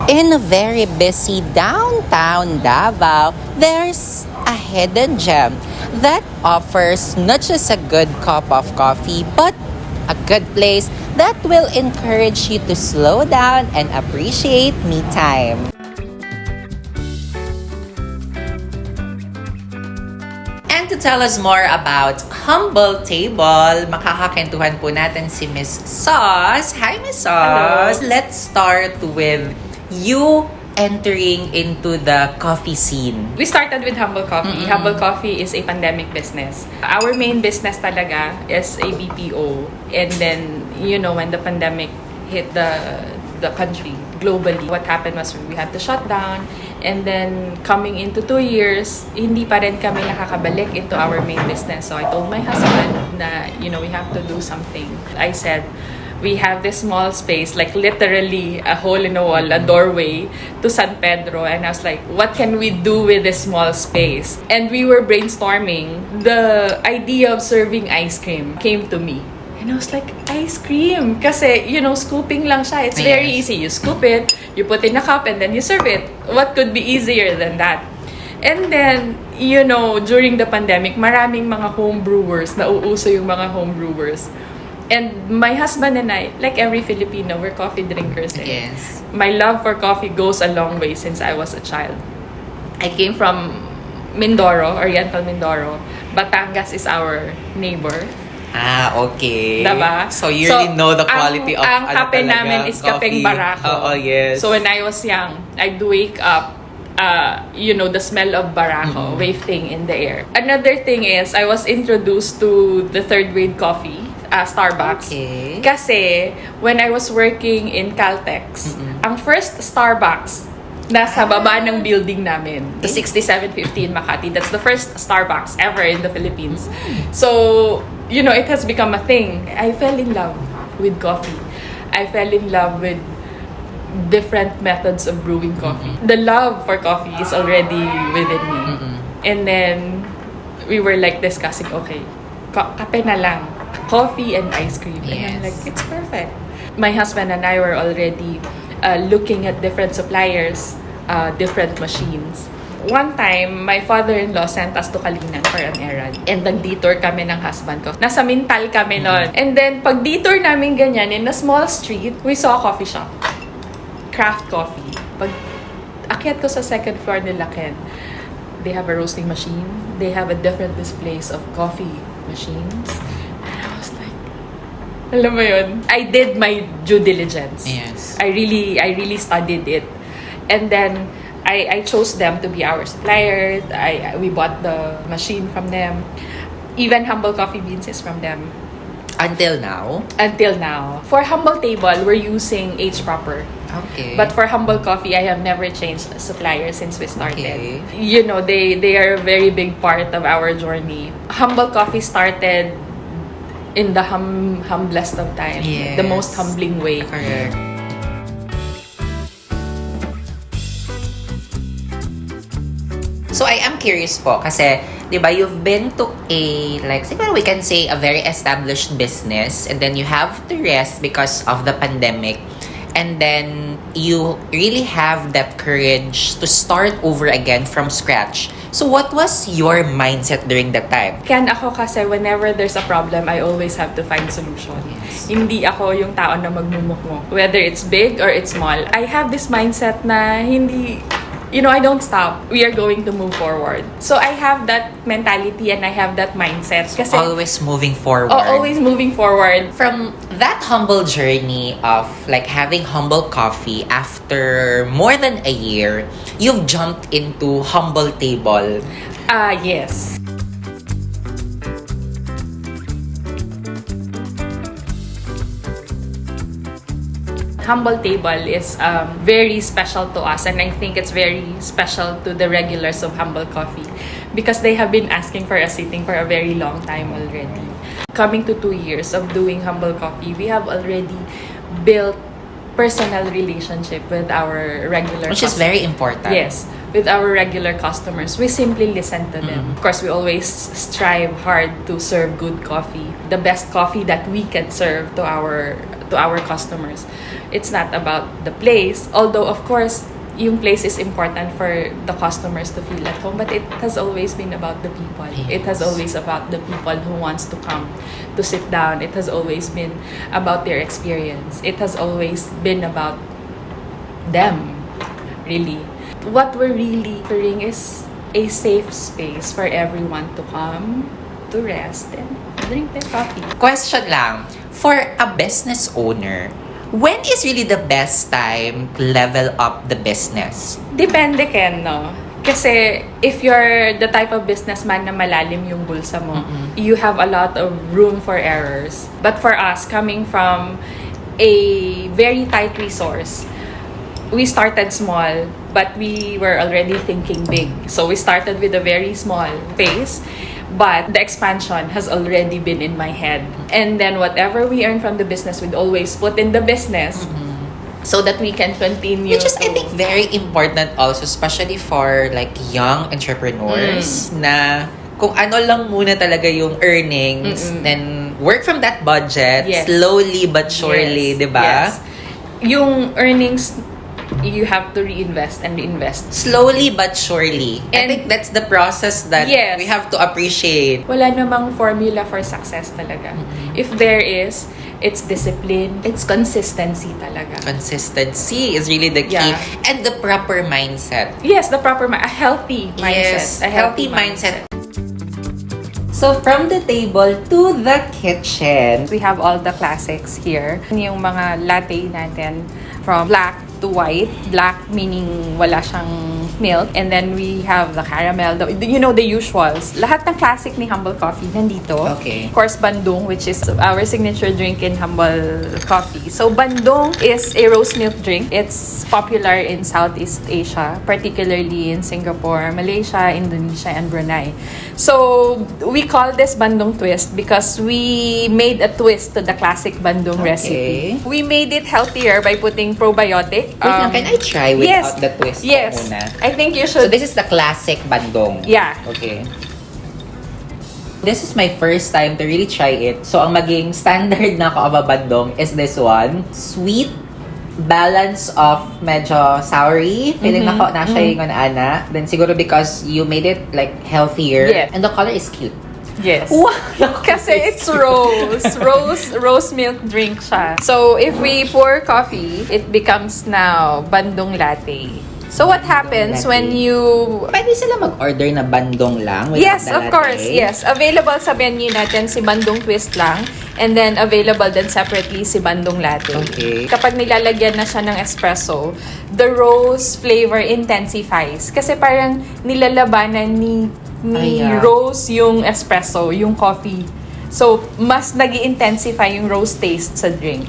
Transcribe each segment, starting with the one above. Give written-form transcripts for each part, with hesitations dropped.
In a very busy downtown Davao, there's a hidden gem that offers not just a good cup of coffee, but a good place that will encourage you to slow down and appreciate me time. And to tell us more about Humble Table, makakakentuhan po natin si Miss Sauce. Hi, Miss Sauce! Hello. Let's start with you entering into the coffee scene. We started with Humble Coffee. Humble Coffee is a pandemic business. Our main business talaga is a BPO. And then, when the pandemic hit the country globally, what happened was we had to shut down. And then, coming into 2 years, hindi pa rin kami nakakabalik into our main business. So, I told my husband na, we have to do something. I said, we have this small space, like literally a hole in a wall, a doorway to San Pedro. And I was like, what can we do with this small space? And we were brainstorming. The idea of serving ice cream came to me. And I was like, ice cream? Kasi, scooping lang siya. It's very easy. You scoop it, you put in a cup, and then you serve it. What could be easier than that? And then, during the pandemic, maraming mga home brewers, nauuso yung mga home brewers. And my husband and I, like every Filipino, we're coffee drinkers. Yes. My love for coffee goes a long way since I was a child. I came from Mindoro, Oriental Mindoro. Batangas is our neighbor. Ah, okay. Diba? So you really know the quality of ang kape namin is kapeng barako. Oh, yes. So when I was young, I'd wake up, the smell of barako wafting in the air. Another thing is, I was introduced to the third grade coffee, Starbucks. Okay. Kasi, when I was working in Caltex, ang first Starbucks, nasa baba ng building namin. The 6750 in Makati. That's the first Starbucks ever in the Philippines. So, it has become a thing. I fell in love with coffee. I fell in love with different methods of brewing coffee. The love for coffee is already within me. And then, we were like discussing, okay, kape na lang. Coffee and ice cream. Yes. And I'm like, it's perfect. My husband and I were already looking at different suppliers, different machines. One time, my father-in-law sent us to Kalinan for an errand. And nag-detour kami ng husband ko. Nasa Mintal kami noon. And then, pag detour namin ganyan, in a small street, we saw a coffee shop. Craft coffee. Pag akyat ko sa second floor nila, Kenn, they have a roasting machine. They have a different displays of coffee machines. And I was like, alam mo yun? I did my due diligence. Yes. I really studied it. And then, I chose them to be our supplier. We bought the machine from them. Even Humble Coffee Beans is from them. Until now? Until now. For Humble Table, we're using H Proper. Okay. But for Humble Coffee, I have never changed supplier since we started. Okay. They are a very big part of our journey. Humble Coffee started in the humblest of times. Yes. The most humbling way. Correct. So I am curious po kasi 'di ba you've been to a siguro we can say a very established business and then you have to rest because of the pandemic and then you really have that courage to start over again from scratch. So what was your mindset during that time? Kenn, ako kasi whenever there's a problem, I always have to find solution. Yes. Hindi ako yung tao na magmumukmuk. Whether it's big or it's small. I have this mindset na hindi, I don't stop. We are going to move forward. So I have that mentality and I have that mindset. Kasi, Always moving forward. always moving forward. From that humble journey of having Humble Coffee after more than a year, you've jumped into Humble Table. Yes. Humble Table is very special to us, and I think it's very special to the regulars of Humble Coffee because they have been asking for a seating for a very long time already. Coming to 2 years of doing Humble Coffee, we have already built personal relationship with our regular Which is very important. Yes. With our regular customers, we simply listen to them. Of course, we always strive hard to serve good coffee. The best coffee that we can serve to to our customers. It's not about the place, although of course, yung place is important for the customers to feel at home, but it has always been about the people. It has always about the people who wants to come to sit down. It has always been about their experience. It has always been about them, really. What we're really offering is a safe space for everyone to come, to rest, and drink their coffee. Question lang, for a business owner, when is really the best time to level up the business? Depende, Ken, no? Kasi if you're the type of businessman na malalim yung bulsa mo, you have a lot of room for errors. But for us, coming from a very tight resource, we started small, but we were already thinking big. So we started with a very small pace, but the expansion has already been in my head. And then whatever we earn from the business, we'd always put in the business so that we can continue. Which is, I think, very important also, especially for like young entrepreneurs na kung ano lang muna talaga yung earnings, then work from that budget, slowly but surely, di ba? Yes. Yung earnings, you have to reinvest and reinvest. Slowly but surely. I think that's the process that we have to appreciate. Wala namang formula for success talaga. If there is, it's discipline, it's consistency talaga. Consistency is really the key. And the proper mindset. Yes, the proper a healthy mindset. Yes, a healthy mindset. So, from the table to the kitchen. We have all the classics here. Yung mga latte natin from black to white. Black meaning wala siyang milk. And then we have the caramel, the usuals. Lahat ng classic ni Humble Coffee nandito. Okay. Of course, bandung, which is our signature drink in Humble Coffee. So, bandung is a rose milk drink. It's popular in Southeast Asia, particularly in Singapore, Malaysia, Indonesia, and Brunei. So, we call this bandung twist because we made a twist to the classic bandung recipe. We made it healthier by putting probiotic. Wait lang, can I try without the twist muna? I think you So, should. this is the classic bandung. Yeah. Okay. This is my first time to really try it. So, ang maging standard na ako of a bandung is this one. Sweet, balance of medyo soury. Feeling na ko na siya yung ana. Then, siguro because you made it like healthier. Yeah. And the color is cute. Yes. Wow! Kasi it's rose milk drink siya. So, if we pour coffee, it becomes now bandung latte. So, what happens when you... Pwede sila mag-order na bandung lang? Yes, of course. Yes. Available sa menu natin si bandung twist lang. And then, available din separately si bandung latte. Okay. Kapag nilalagyan na siya ng espresso, the rose flavor intensifies. Kasi parang nilalabanan ni rose yung espresso, yung coffee. So, mas nag-i-intensify yung rose taste sa drink.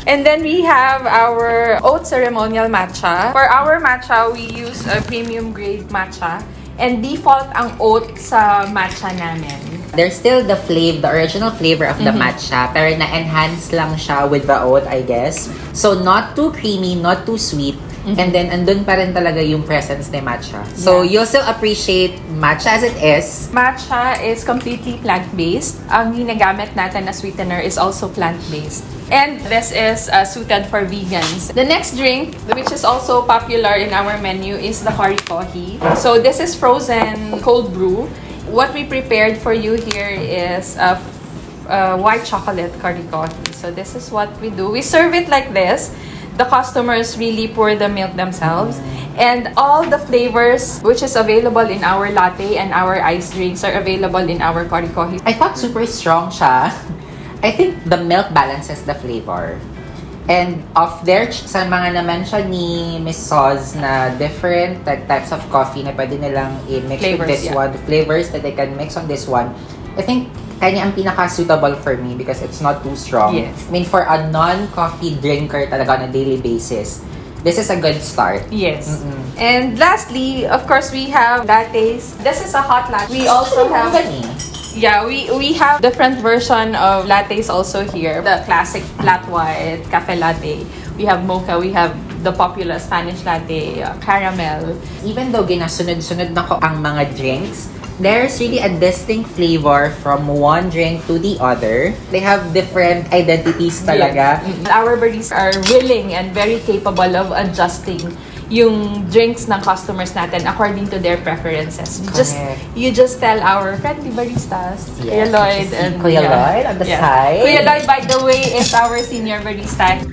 And then we have our oat ceremonial matcha. For our matcha, we use a premium grade matcha. And default ang oat sa matcha namin. There's still the original flavor of the matcha, pero na-enhance lang siya with the oat, I guess. So, not too creamy, not too sweet. And then, andun pa rin talaga yung presence ni matcha. So, you'll still appreciate matcha as it is. Matcha is completely plant-based. Ang ginagamit natin na sweetener is also plant-based. And this is suited for vegans. The next drink, which is also popular in our menu, is the curry coffee. So, this is frozen cold brew. What we prepared for you here is white chocolate curry coffee. So, this is what we do. We serve it like this. The customers really pour the milk themselves. And all the flavors which is available in our latte and our iced drinks are available in our curry coffee. I thought super strong siya. I think the milk balances the flavor. And of their, sa mga na-mention ni Miss Soz na different types of coffee na pwede nilang i-mix with this one, the flavors that they can mix on this one, I think kanya ang pinaka-suitable for me because it's not too strong. Yes. I mean, for a non-coffee drinker talaga on a daily basis, this is a good start. Yes. And lastly, of course, we have lattes. This is a hot latte. We also have... Yeah, we have different version of lattes also here. The classic flat white, cafe latte. We have mocha, we have the popular Spanish latte, caramel. Even though ginasunod-sunod na ko ang mga drinks, there's really a distinct flavor from one drink to the other. They have different identities talaga. Yes. Our baristas are willing and very capable of adjusting yung drinks ng customers natin according to their preferences. You just tell our friendly baristas, Kuya Lloyd and Kuya Lloyd on the side. Kuya Lloyd, by the way, is our senior barista.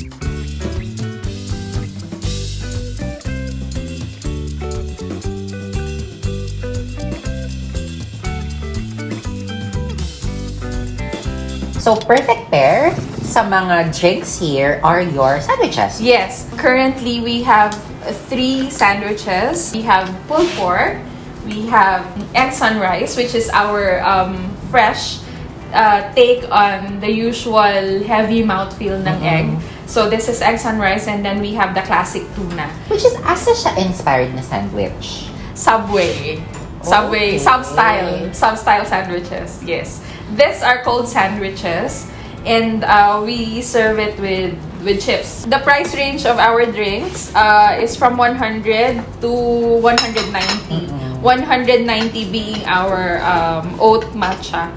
So, perfect pair sa mga drinks here are your sandwiches. Yes. Currently, we have 3 sandwiches. We have pulled pork. We have egg sunrise, which is our fresh take on the usual heavy mouthfeel ng egg. So, this is egg sunrise, and then we have the classic tuna. Which is asa siya inspired na sandwich? Subway. Subway, Okay. sub-style sandwiches, yes. These are cold sandwiches, and we serve it with chips. The price range of our drinks is from 100 to 190. 190 being our oat matcha.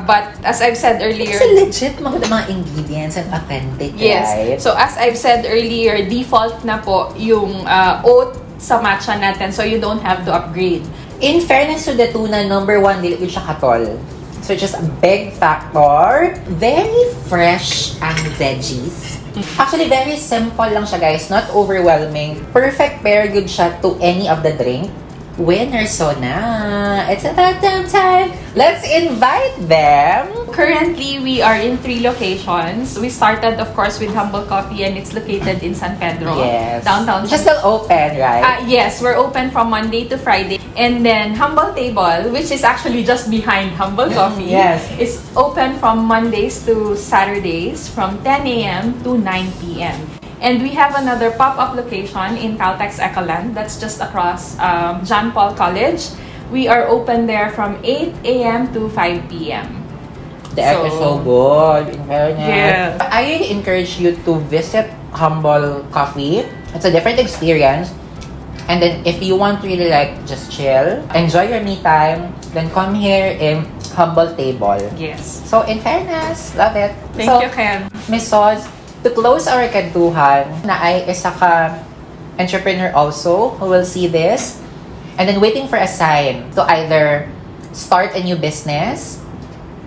But as I've said earlier... Kasi legit mga ingredients and authentic, yes. right? So as I've said earlier, default na po yung oat sa matcha natin, so you don't have to upgrade. In fairness to the tuna, number 1, dili ko siya katol. So, just a big factor. Very fresh ang veggies. Actually, very simple lang siya, guys. Not overwhelming. Perfect pair good siya to any of the drink. Winner, so na. It's about damn time. Let's invite them. Currently, we are in 3 locations. We started, of course, with Humble Coffee, and it's located in San Pedro, Yes. downtown. Just still open, right? Yes, we're open from Monday to Friday. And then Humble Table, which is actually just behind Humble Coffee, Yes. is open from Mondays to Saturdays from 10 a.m. to 9 p.m. And we have another pop-up location in Caltex Ecoland that's just across John Paul College. We are open there from 8 a.m. to 5 p.m. The egg is so good. In fairness. Yeah. I encourage you to visit Humble Coffee. It's a different experience. And then if you want to really like just chill, enjoy your me time, then come here in Humble Table. Yes. So in fairness, love it. Thank so, you, Ken. Miss Soz, to close our kantuhan, na ay isa ka entrepreneur also who will see this, and then waiting for a sign to either start a new business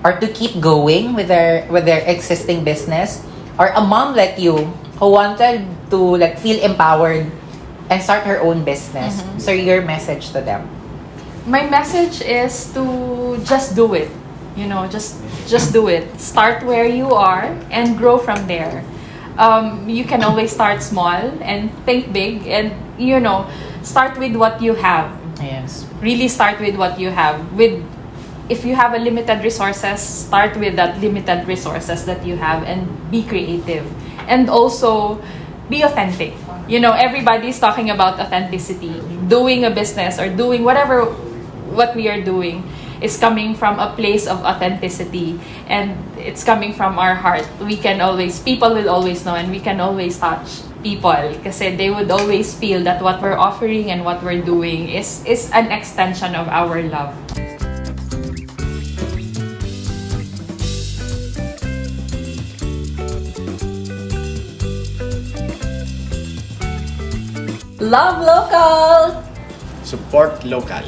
or to keep going with their existing business, or a mom like you who wanted to like feel empowered and start her own business. So your message to them? My message is to just do it. You know, just do it. Start where you are and grow from there. You can always start small and think big, and you know, start with what you have. Yes. Really start with what you have. If you have a limited resources, start with that limited resources that you have and be creative. And also, be authentic. You know, everybody's talking about authenticity. Doing a business or doing what we are doing is coming from a place of authenticity, and it's coming from our heart. People will always know, and we can always touch people kasi they would always feel that what we're offering and what we're doing is an extension of our love. Love local! Support local.